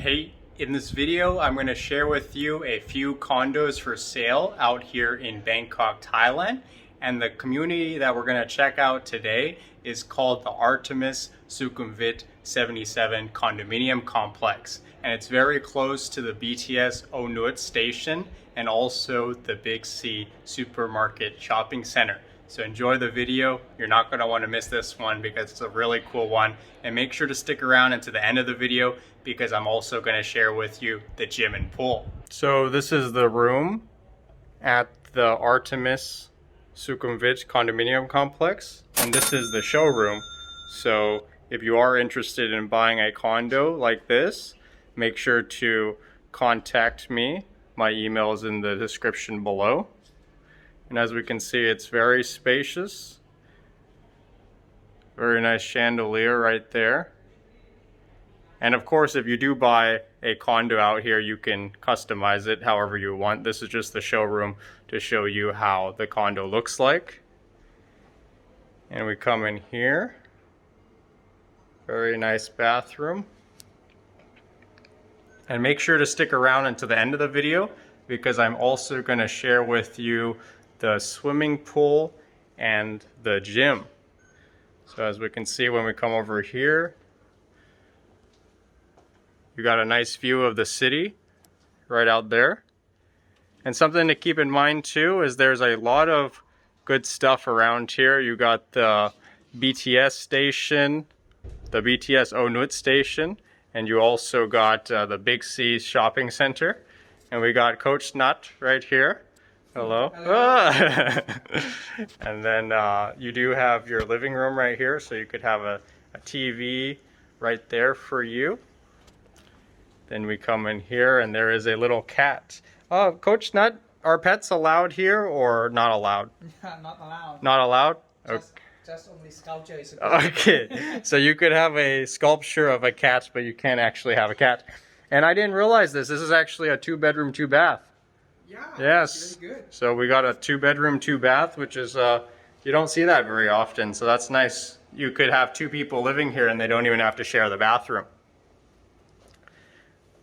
Hey, in this video, I'm going to share with you a few condos for sale out here in Bangkok, Thailand. And the community that we're going to check out today is called the Artemis Sukhumvit 77 Condominium Complex. And it's very close to the BTS Onnut station and also the Big C supermarket shopping center. So enjoy the video. You're not going to want to miss this one because it's a really cool one. And make sure to stick around until the end of the video because I'm also going to share with you the gym and pool. So this is the room at the Artemis Sukhumvit Condominium Complex. And this is the showroom. So if you are interested in buying a condo like this, make sure to contact me. My email is in the description below. And as we can see, it's very spacious. Very nice chandelier right there. And of course, if you do buy a condo out here, you can customize it however you want. This is just the showroom to show you how the condo looks like. And we come in here. Very nice bathroom. And make sure to stick around until the end of the video because I'm also going to share with you the swimming pool and the gym. So as we can see when we come over here, you got a nice view of the city right out there. And something to keep in mind too is there's a lot of good stuff around here. You got the BTS station, the BTS Onnut station, and you also got the Big C shopping center. And we got Coach Nut right here. Hello. Hello. And then you do have your living room right here, so you could have a TV right there for you. Then we come in here and there is a little cat. Coach Nut, are pets allowed here or not allowed? Not allowed. Not allowed? Just only sculpture is okay. So you could have a sculpture of a cat, but you can't actually have a cat. And I didn't realize this. This is actually a 2-bedroom, 2-bath. Yeah, yes. Really good. So we got a 2-bedroom, 2-bath, which is, you don't see that very often. So that's nice. You could have 2 people living here and they don't even have to share the bathroom.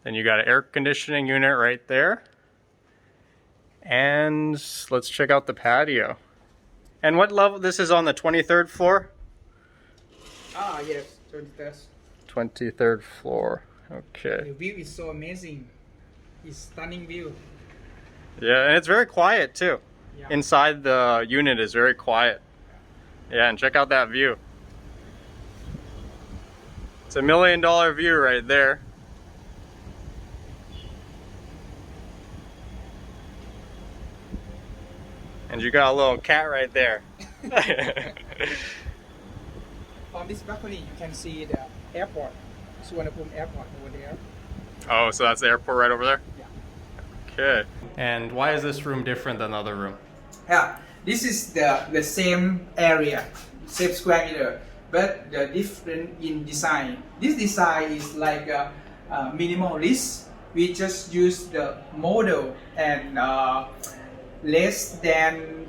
Then you got an air conditioning unit right there. And let's check out the patio. And what level? This is on the 23rd floor? Yes, 23rd. 23rd floor. Okay. The view is so amazing. It's stunning view. Yeah, and it's very quiet too. Yeah. Inside the unit is very quiet. Yeah, and check out that view. It's $1 million view right there. And you got a little cat right there. From this balcony, you can see the airport. Suvarnabhumi Airport over there. Oh, so that's the airport right over there? Yeah. Okay. And why is this room different than the other room? Yeah, this is the same area, same square meter, but the different in design. This design is like a minimalist. We just use the model and less than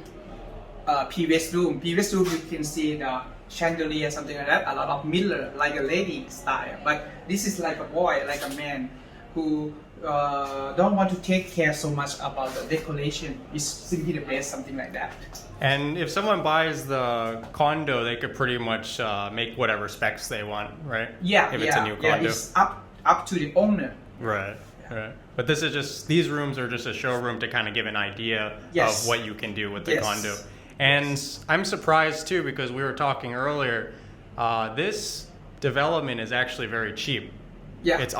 previous room. Previous room you can see the chandelier, something like that, a lot of mirror, like a lady style. But this is like a boy, like a man who don't want to take care so much about the decoration. It's simply the best, something like that. And if someone buys the condo, they could pretty much make whatever specs they want, right? Yeah, if it's a new condo. Yeah, it's up to the owner. Right, right. But this is just, these rooms are just a showroom to kind of give an idea of what you can do with the condo. And I'm surprised too because we were talking earlier, this development is actually very cheap. Yeah. It's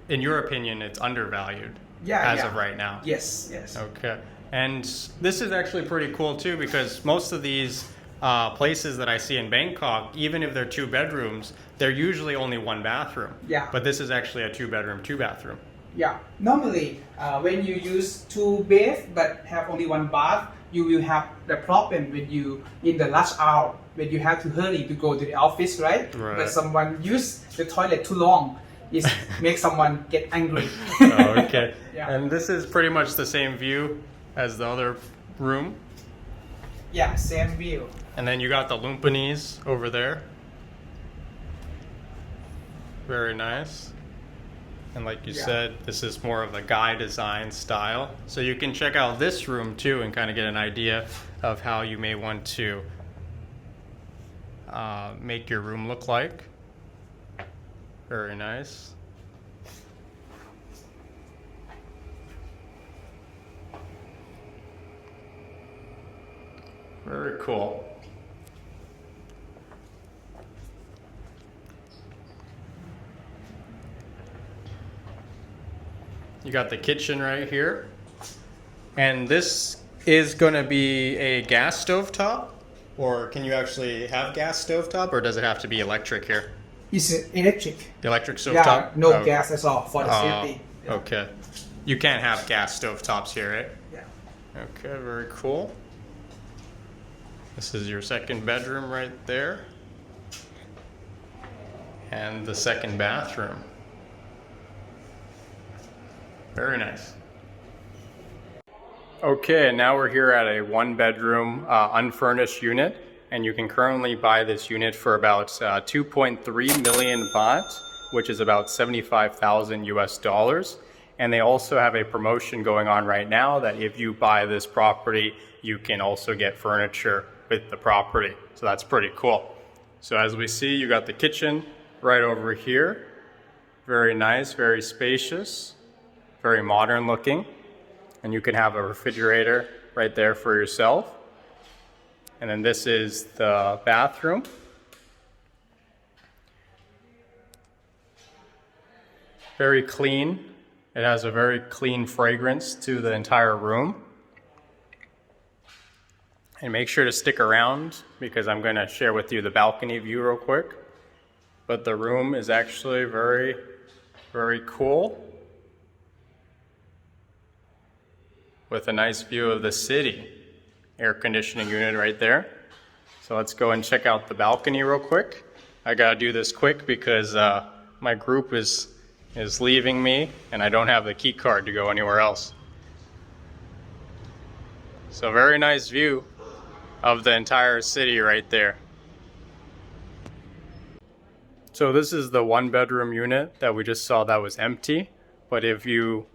in your opinion, it's undervalued as of right now. Yes, yes. Okay. And this is actually pretty cool too because most of these places that I see in Bangkok, even if they're 2 bedrooms, they're usually only 1 bathroom. Yeah. But this is actually a 2-bedroom, 2-bathroom. Yeah. Normally, when you use 2 beds but have only 1 bath, you will have the problem when you in the rush hour when you have to hurry to go to the office, right? But someone use the toilet too long, it makes someone get angry. Okay. Yeah. And this is pretty much the same view as the other room. Yeah, same view. And then you got the Lumpanese over there. Very nice. And like you Yeah. said, this is more of a guy design style. So you can check out this room too and kind of get an idea of how you may want to make your room look like. Very nice. Very cool. You got the kitchen right here. And this is going to be a gas stove top? Or can you actually have gas stove top, or does it have to be electric here? It's electric. The electric stove Yeah, top? no Oh. gas at all for the safety. Yeah. Okay. You can't have gas stove tops here, right? Yeah. Okay, very cool. This is your second bedroom right there. And the second bathroom. Very nice. Okay, and now we're here at a one-bedroom unfurnished unit, and you can currently buy this unit for about 2.3 million baht, which is about 75,000 US dollars. And they also have a promotion going on right now that if you buy this property, you can also get furniture with the property. So that's pretty cool. So as we see, you got the kitchen right over here. Very nice, very spacious. Very modern looking, and you can have a refrigerator right there for yourself. And then this is the bathroom. Very clean. It has a very clean fragrance to the entire room. And make sure to stick around because I'm going to share with you the balcony view real quick. But the room is actually very, very cool, with a nice view of the city. Air conditioning unit right there. So let's go and check out the balcony real quick. I gotta do this quick because my group is leaving me and I don't have the key card to go anywhere else. So very nice view of the entire city right there. So this is the one bedroom unit that we just saw that was empty. But if you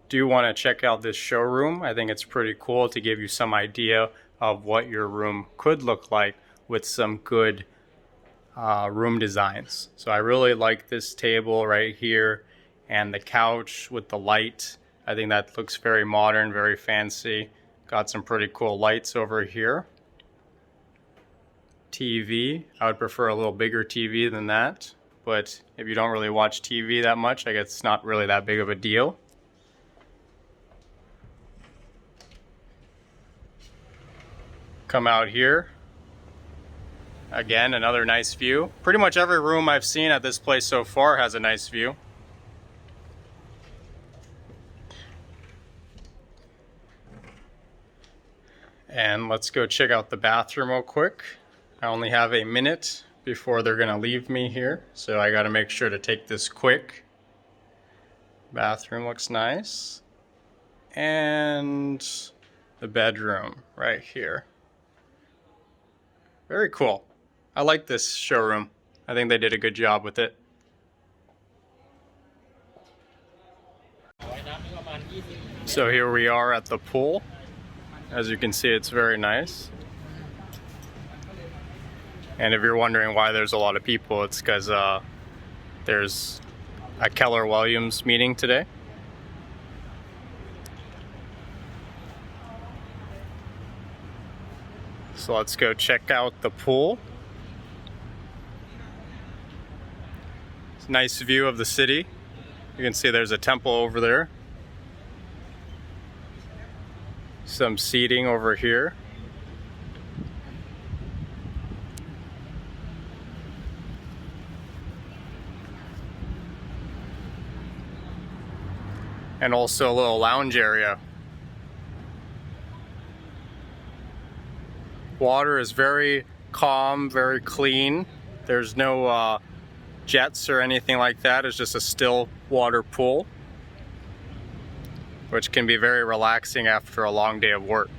do want to check out this showroom, I think it's pretty cool to give you some idea of what your room could look like with some good room designs. So I really like this table right here and the couch with the light. I think that looks very modern, very fancy. Got some pretty cool lights over here. TV, I would prefer a little bigger TV than that, but if you don't really watch TV that much, I guess it's not really that big of a deal. Come out here. Again, another nice view. Pretty much every room I've seen at this place so far has a nice view. And let's go check out the bathroom real quick. I only have a minute before they're gonna leave me here, so I gotta make sure to take this quick. Bathroom looks nice. And the bedroom right here. Very cool. I like this showroom. I think they did a good job with it. So here we are at the pool. As you can see, it's very nice. And if you're wondering why there's a lot of people, it's because there's a Keller Williams meeting today. So let's go check out the pool. It's a nice view of the city. You can see there's a temple over there. Some seating over here. And also a little lounge area. Water is very calm, very clean. There's no jets or anything like that. It's just a still water pool, which can be very relaxing after a long day of work.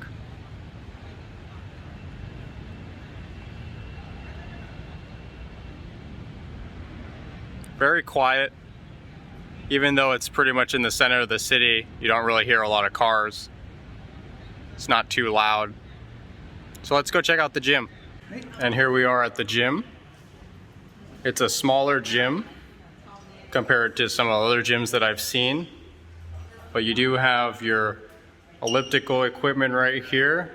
Very quiet. Even though it's pretty much in the center of the city, you don't really hear a lot of cars. It's not too loud. So let's go check out the gym. And here we are at the gym. It's a smaller gym compared to some of the other gyms that I've seen. But you do have your elliptical equipment right here.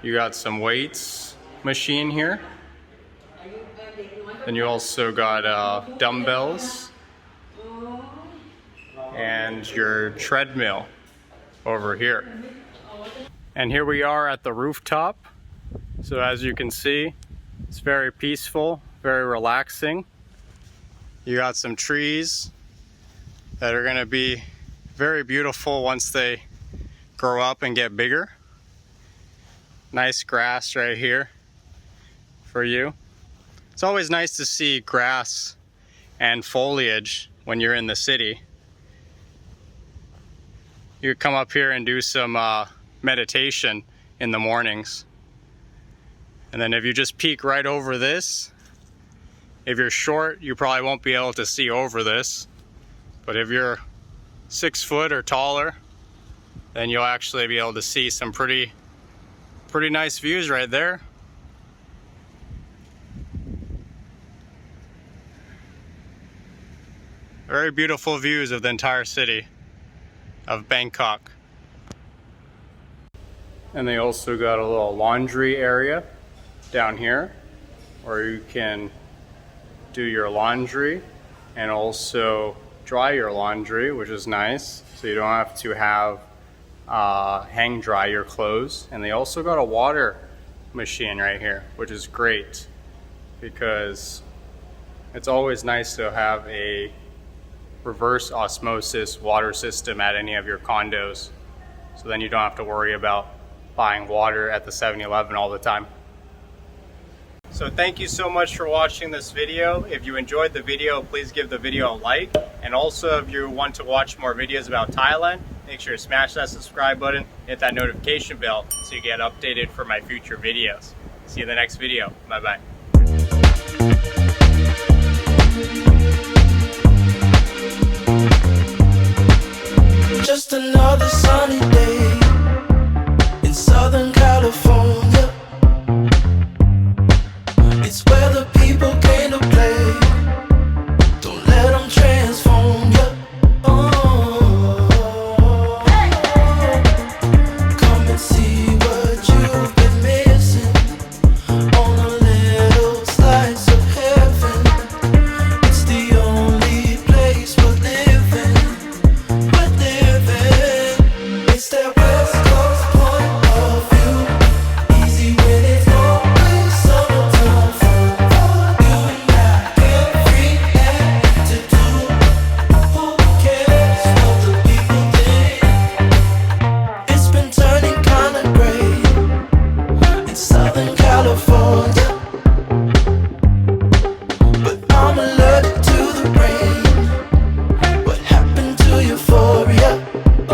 You got some weights machine here. And you also got dumbbells and your treadmill over here. And here we are at the rooftop. So as you can see, it's very peaceful, very relaxing. You got some trees that are gonna be very beautiful once they grow up and get bigger. Nice grass right here for you. It's always nice to see grass and foliage when you're in the city. You could come up here and do some meditation in the mornings. And then if you just peek right over this, if you're short, you probably won't be able to see over this. But if you're 6 foot or taller, then you'll actually be able to see some pretty nice views right there. Very beautiful views of the entire city of Bangkok. And they also got a little laundry area down here where you can do your laundry and also dry your laundry, which is nice. So you don't have to have hang dry your clothes. And they also got a water machine right here, which is great because it's always nice to have a reverse osmosis water system at any of your condos. So then you don't have to worry about buying water at the 7-Eleven all the time. So thank you so much for watching this video. If you enjoyed the video, please give the video a like. And also if you want to watch more videos about Thailand, make sure to smash that subscribe button, hit that notification bell so you get updated for my future videos. See you in the next video. Bye-bye. Just another sunny day.